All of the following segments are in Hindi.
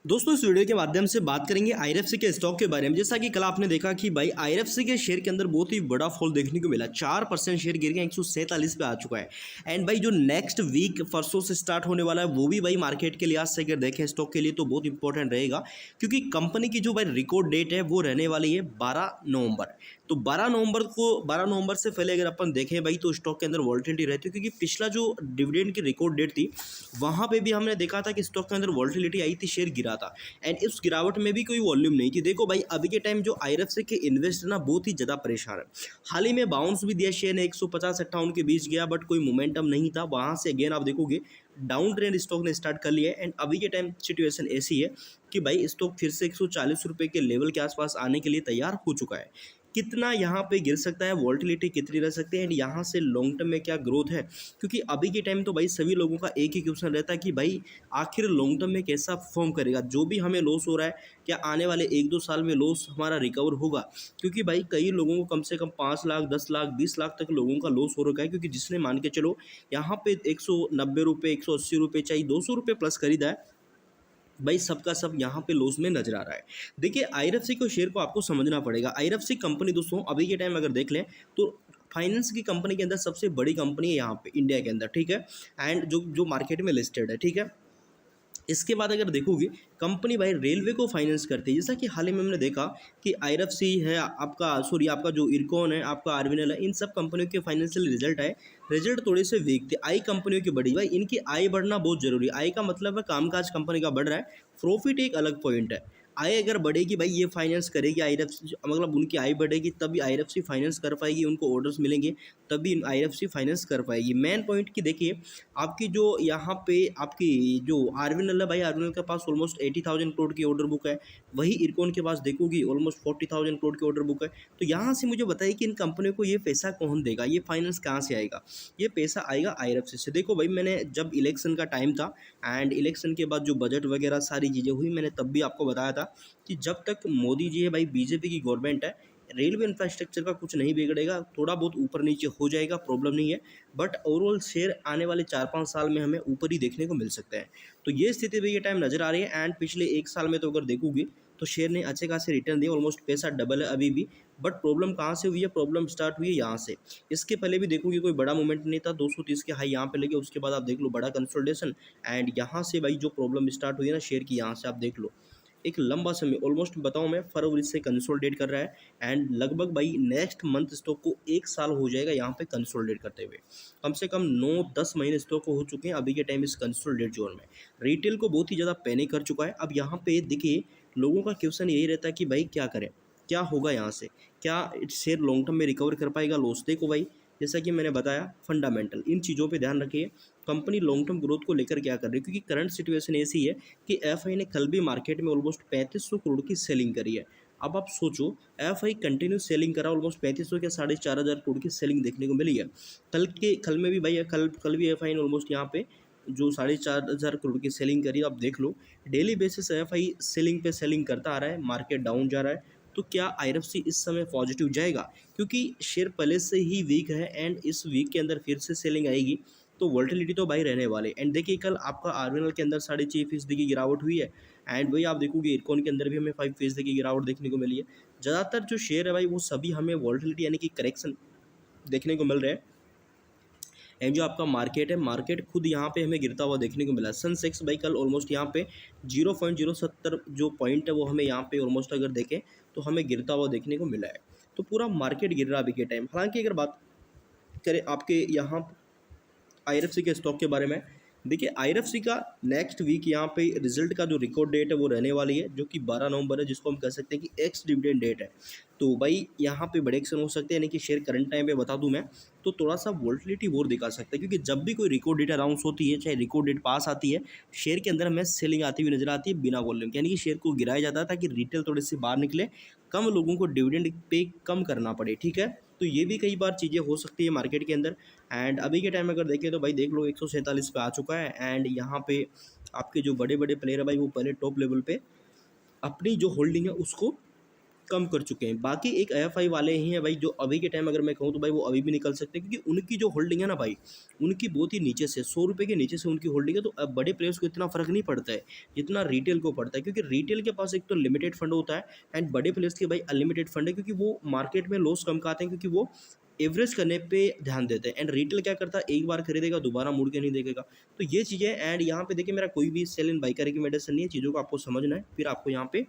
दोस्तों इस वीडियो के माध्यम से बात करेंगे आईआरएफसी के स्टॉक के बारे में। जैसा कि कल आपने देखा कि भाई आईआरएफसी के शेयर के अंदर बहुत ही बड़ा फॉल देखने को मिला। 4% शेयर गिर गया, 147 पे आ चुका है। एंड भाई जो नेक्स्ट वीक परसों से स्टार्ट होने वाला है वो भी भाई मार्केट के लिहाज से अगर देखें स्टॉक के लिए तो बहुत इंपॉर्टेंट रहेगा, क्योंकि कंपनी की जो भाई रिकॉर्ड डेट है वो रहने वाली है 12 नवंबर। तो 12 नवंबर से पहले अगर अपन देखें भाई तो स्टॉक के अंदर वॉल्टिलिटी रहती है, क्योंकि पिछला जो डिविडेंड की रिकॉर्ड डेट थी वहाँ पे भी हमने देखा था कि स्टॉक के अंदर वॉल्टिलिटी आई थी, शेयर गिरा था। एंड इस गिरावट में भी कोई वॉल्यूम नहीं थी। देखो भाई अभी के टाइम जो आईआरएफसी के इन्वेस्टर ना बहुत ही ज़्यादा परेशान है। हाल ही में बाउंस भी दिया शेयर ने, 150-58 के बीच गया, बट कोई मोमेंटम नहीं था। वहाँ से अगेन आप देखोगे डाउन ट्रेंड स्टॉक ने स्टार्ट कर लिया है। एंड अभी के टाइम सिचुएशन ऐसी है कि भाई स्टॉक फिर से 140 रुपये के लेवल के आसपास आने के लिए तैयार हो चुका है। कितना यहाँ पे गिर सकता है, वॉल्टिलिटी कितनी रह सकती है, एंड यहाँ से लॉन्ग टर्म में क्या ग्रोथ है, क्योंकि अभी के टाइम तो भाई सभी लोगों का एक ही क्वेश्चन रहता है कि भाई आखिर लॉन्ग टर्म में कैसा परफॉर्म करेगा। जो भी हमें लॉस हो रहा है, क्या आने वाले 1-2 साल में लॉस हमारा रिकवर होगा, क्योंकि भाई कई लोगों को कम से कम 5 लाख, 10 लाख, 20 लाख तक लोगों का लॉस हो रखा है। क्योंकि जिसने मान के चलो यहाँ पे 190 रुपये, 180 रुपये, चाहे 200 रुपये प्लस खरीदा है, भाई सबका सब यहाँ पे लॉस में नजर आ रहा है। देखिए आईआरएफसी को शेयर को आपको समझना पड़ेगा। आईआरएफसी कंपनी दोस्तों अभी के टाइम अगर देख लें तो फाइनेंस की कंपनी के अंदर सबसे बड़ी कंपनी है यहाँ पे इंडिया के अंदर, ठीक है। एंड जो जो मार्केट में लिस्टेड है, ठीक है। इसके बाद अगर देखोगे कंपनी भाई रेलवे को फाइनेंस करती है, जैसा कि हाल ही में हमने देखा कि आईआरएफसी है आपका, सॉरी आपका जो इरकॉन है, आपका आरबीएल है, इन सब कंपनियों के फाइनेंशियल रिजल्ट आए, रिजल्ट थोड़े से वीक थे। आई कंपनियों की बढ़ी, भाई इनकी आय बढ़ना बहुत जरूरी है। आय का मतलब है कामकाज कंपनी का बढ़ रहा है, प्रॉफिट एक अलग पॉइंट है। आय अगर बढ़ेगी भाई ये फाइनेंस करेगी आईआरएफसी, मतलब उनकी आय बढ़ेगी तभी आईआरएफसी फाइनेंस कर पाएगी, उनको ऑर्डर्स मिलेंगे तभी आईआरएफसी फाइनेंस कर पाएगी। मेन पॉइंट की देखिए आपकी जो यहाँ पे आपकी जो आरबीएल है, भाई आरबीएल के पास ऑलमोस्ट 80,000 करोड़ की ऑर्डर बुक है। वही इरकॉन के पास देखोगी ऑलमोस्ट 40,000 करोड़ की ऑर्डर बुक है। तो यहाँ से मुझे बताइए कि इन कंपनियों को ये पैसा कौन देगा, ये फाइनेंस कहाँ से आएगा? ये पैसा आएगा आईआरएफसी से। देखो भाई मैंने जब इलेक्शन का टाइम था एंड इलेक्शन के बाद जो बजट वगैरह सारी चीज़ें हुई, मैंने तब भी आपको बताया था कि जब तक मोदी जी है, भाई बीजेपी की गवर्नमेंट है, रेलवे इंफ्रास्ट्रक्चर का कुछ नहीं बिगड़ेगा। थोड़ा बहुत ऊपर नीचे हो जाएगा, प्रॉब्लम नहीं है, बट ओवरऑल शेयर आने वाले 4-5 साल में हमें ऊपर ही देखने को मिल सकता है। तो ये स्थिति भी ये टाइम नज़र आ रही है। एंड पिछले 1 साल में तो अगर देखोगे तो शेयर ने अच्छे खासे रिटर्न दिए, ऑलमोस्ट पैसा डबल है अभी भी। बट प्रॉब्लम कहाँ से हुई है? प्रॉब्लम स्टार्ट हुई है यहाँ से। इसके पहले भी देखोगे कोई बड़ा मूवमेंट नहीं था, 230 के हाई यहाँ पे लगे, उसके बाद आप देख लो बड़ा कंसोलिडेशन। एंड यहाँ से भाई जो प्रॉब्लम स्टार्ट हुई है ना शेयर की, यहाँ से आप देख लो एक लंबा समय, ऑलमोस्ट बताऊं मैं फरवरी से कंसोलिडेट कर रहा है। एंड लगभग भाई नेक्स्ट मंथ स्टॉक को 1 साल हो जाएगा यहाँ पे कंसोलिडेट करते हुए। कम से कम 9-10 महीने स्टॉक को हो चुके हैं अभी के टाइम इस कंसोलिडेट जोन में। रिटेल को बहुत ही ज़्यादा पैनिक कर चुका है। अब यहाँ पे देखिए लोगों का क्वेश्चन यही रहता है कि भाई क्या करें, क्या होगा यहाँ से, क्या शेयर लॉन्ग टर्म में रिकवर कर पाएगा लॉस? देखो भाई जैसा कि मैंने बताया फंडामेंटल, इन चीज़ों पे ध्यान रखिए। कंपनी लॉन्ग टर्म ग्रोथ को लेकर क्या कर रही है, क्योंकि करंट सिचुएशन ऐसी है कि एफआई ने कल भी मार्केट में ऑलमोस्ट 3500 करोड़ की सेलिंग करी है। अब आप सोचो एफआई कंटिन्यू सेलिंग करा, ऑलमोस्ट 3500 के 4,500 करोड़ की सेलिंग देखने को मिली है। कल में भी भाई कल भी एफआई ने ऑलमोस्ट यहाँ पे जो 4,500 करोड़ की सेलिंग करी, आप देख लो डेली बेसिस एफआई सेलिंग पे सेलिंग करता आ रहा है, मार्केट डाउन जा रहा है। तो क्या आईआरएफसी इस समय पॉजिटिव जाएगा? क्योंकि शेयर पहले से ही वीक है एंड इस वीक के अंदर फिर से सेलिंग आएगी, तो वोल्टिलिटी तो भाई रहने वाले। एंड देखिए कल आपका आरबीएल के अंदर 6.5% की गिरावट हुई है। एंड वही आप देखोगे इरकॉन के अंदर भी हमें 5% की गिरावट देखने को मिली है। ज़्यादातर जो शेयर है भाई वो सभी हमें वोल्टिलिटी यानी कि करेक्शन देखने को मिल रहा है। एंड जो आपका मार्केट है, मार्केट खुद यहाँ पे हमें गिरता हुआ देखने को मिला। सेंसेक्स भाई कल ऑलमोस्ट यहाँ पे 0.070 जो पॉइंट है वो हमें यहाँ पे ऑलमोस्ट अगर देखें तो हमें गिरता हुआ देखने को मिला है। तो पूरा मार्केट गिर रहा है अभी के टाइम। हालांकि अगर बात करें आपके यहाँ आईआरएफसी के स्टॉक के बारे में, देखिए आईआरएफसी का नेक्स्ट वीक यहाँ पे रिजल्ट का जो रिकॉर्ड डेट है वो रहने वाली है, जो कि 12 नवंबर है, जिसको हम कह सकते हैं कि एक्स डिविडेंड डेट है। तो भाई यहाँ पे बड़े एक्शन हो सकते हैं, यानी कि शेयर करंट टाइम पे बता दूं मैं तो थोड़ा सा वोल्टिलिटी और दिखा सकता है, क्योंकि जब भी कोई रिकॉर्ड डेट अनाउंस होती है, चाहे रिकॉर्ड डेट पास आती है, शेयर के अंदर हमें सेलिंग आती हुई नजर आती है बिना वॉल्यूम, यानी कि शेयर को गिराया जाता है ताकि रिटेल थोड़े से बाहर निकले, कम लोगों को डिविडेंड पे कम करना पड़े, ठीक है। तो ये भी कई बार चीज़ें हो सकती है मार्केट के अंदर। एंड अभी के टाइम अगर देखें तो भाई देख लो 147 पे आ चुका है। एंड यहाँ पे आपके जो बड़े बड़े प्लेयर है भाई वो पहले टॉप लेवल पे अपनी जो होल्डिंग है उसको कम कर चुके हैं। बाकी एक एएफआई वाले ही हैं भाई जो अभी के टाइम अगर मैं कहूँ तो भाई वो अभी भी निकल सकते हैं, क्योंकि उनकी जो होल्डिंग है ना भाई, उनकी बहुत ही नीचे से 100 रुपये के नीचे से उनकी होल्डिंग है। तो अब बड़े प्लेयर्स को इतना फ़र्क नहीं पड़ता है जितना रिटेल को पड़ता है, क्योंकि रिटेल के पास एक तो लिमिटेड फंड होता है एंड बड़े प्लेयर्स के भाई अनलिमिटेड फंड है, क्योंकि वो मार्केट में लॉस कम खाते हैं, क्योंकि वो एवरेज करने पे ध्यान देते हैं। एंड रिटेल क्या करता है, एक बार खरीदेगा दोबारा मुड़ के नहीं देखेगा। तो ये चीज़ें एंड यहाँ पे देखिए मेरा कोई भी सेल एंड बाई का रिकमेंडेशन नहीं है, चीज़ों को आपको समझना है, फिर आपको यहाँ पे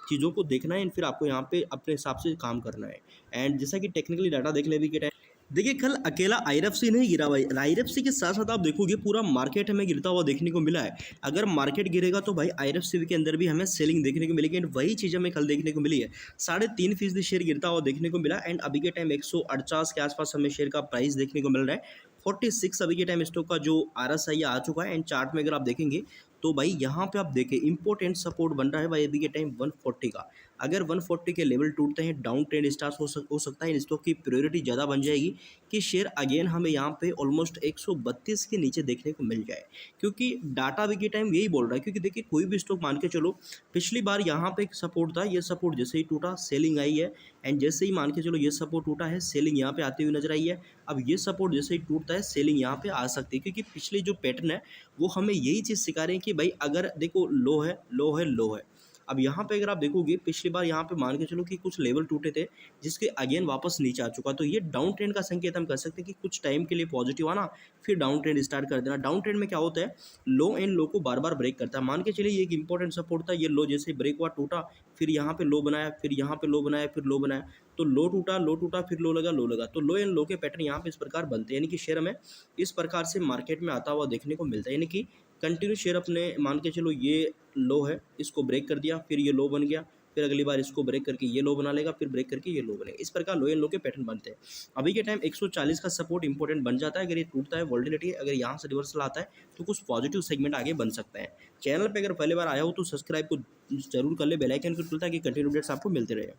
चीज़ों को देखना है एंड फिर आपको यहाँ पे अपने हिसाब से काम करना है। एंड जैसा कि टेक्निकली डाटा देख ले अभी के टाइम, देखिए कल अकेला आईआरएफसी नहीं गिरा भाई, आईआरएफसी के साथ साथ आप देखोगे पूरा मार्केट हमें गिरता हुआ देखने को मिला है। अगर मार्केट गिरेगा तो भाई आईआरएफसी के अंदर भी हमें सेलिंग देखने को मिलेगी एंड वही चीज़ हमें कल देखने को मिली है। 3.5% शेयर गिरता हुआ देखने को मिला एंड अभी के टाइम 148 के आसपास हमें शेयर का प्राइस देखने को मिल रहा है। 46 अभी के टाइम स्टॉक का जो आरएसआई आ चुका है एंड चार्ट में अगर आप देखेंगे तो भाई यहाँ पे आप देखें इंपॉर्टेंट सपोर्ट बन रहा है भाई अभी के टाइम 140 का। अगर 140 के लेवल टूटते हैं डाउन ट्रेंड स्टार्ट हो सकता है। स्टॉक की प्रायोरिटी ज़्यादा बन जाएगी कि शेयर अगेन हमें यहाँ पे ऑलमोस्ट 132 के नीचे देखने को मिल जाए, क्योंकि डाटा अभी के टाइम यही बोल रहा है। क्योंकि देखिए कोई भी स्टॉक मान के चलो पिछली बार यहाँ पे एक सपोर्ट था, ये सपोर्ट जैसे ही टूटा सेलिंग आई है एंड जैसे ही मान के चलो ये सपोर्ट टूटा है सेलिंग यहाँ पे आती हुई नजर आई है। अब ये सपोर्ट जैसे ही टूटता है सेलिंग यहाँ पे आ सकती है, क्योंकि पिछली जो पैटर्न है वो हमें यही चीज़ सिखा रहे हैं कि भाई अगर देखो लो है लो है लो है। अब यहाँ पे अगर आप देखोगे पिछली बार यहाँ पे मान के चलो कि कुछ लेवल टूटे थे जिसके अगेन वापस नीचे आ चुका, तो ये डाउन ट्रेंड का संकेत हम कर सकते हैं कि कुछ टाइम के लिए पॉजिटिव आना फिर डाउन ट्रेंड स्टार्ट कर देना। डाउन ट्रेंड में क्या होता है, लो एंड लो को बार बार ब्रेक करता है। मान के चलिए ये एक इंपॉर्टेंट सपोर्ट था, ये लो जैसे ब्रेक हुआ टूटा, फिर यहाँ पे लो बनाया, फिर यहाँ पे लो बनाया, फिर लो बनाया, तो लो टूटा फिर लो लगा। तो लो एंड लो के पैटर्न यहाँ पे इस प्रकार बनते हैं, यानी कि शेयर हमें इस प्रकार से मार्केट में आता हुआ देखने को मिलता है। यानी कि कंटिन्यू शेयर अपने मान के चलो ये लो है, इसको ब्रेक कर दिया, फिर ये लो बन गया, फिर अगली बार इसको ब्रेक करके ये लो बना लेगा, फिर ब्रेक करके ये लो बनेगा। इस प्रकार लो एंड लो के पैटर्न बनते हैं। अभी के टाइम 140 का सपोर्ट इंपॉर्टेंट बन जाता है। अगर ये टूटता है वोल्टिलिटी अगर यहाँ से रिवर्सल आता है तो कुछ पॉजिटिव सेगमेंट आगे बन सकते हैं। चैनल पर अगर पहली बार आया हो तो सब्सक्राइब को जरूर कर ले, बेल आइकन को, ताकि कंटिन्यू अपडेट्स आपको मिलते रहे।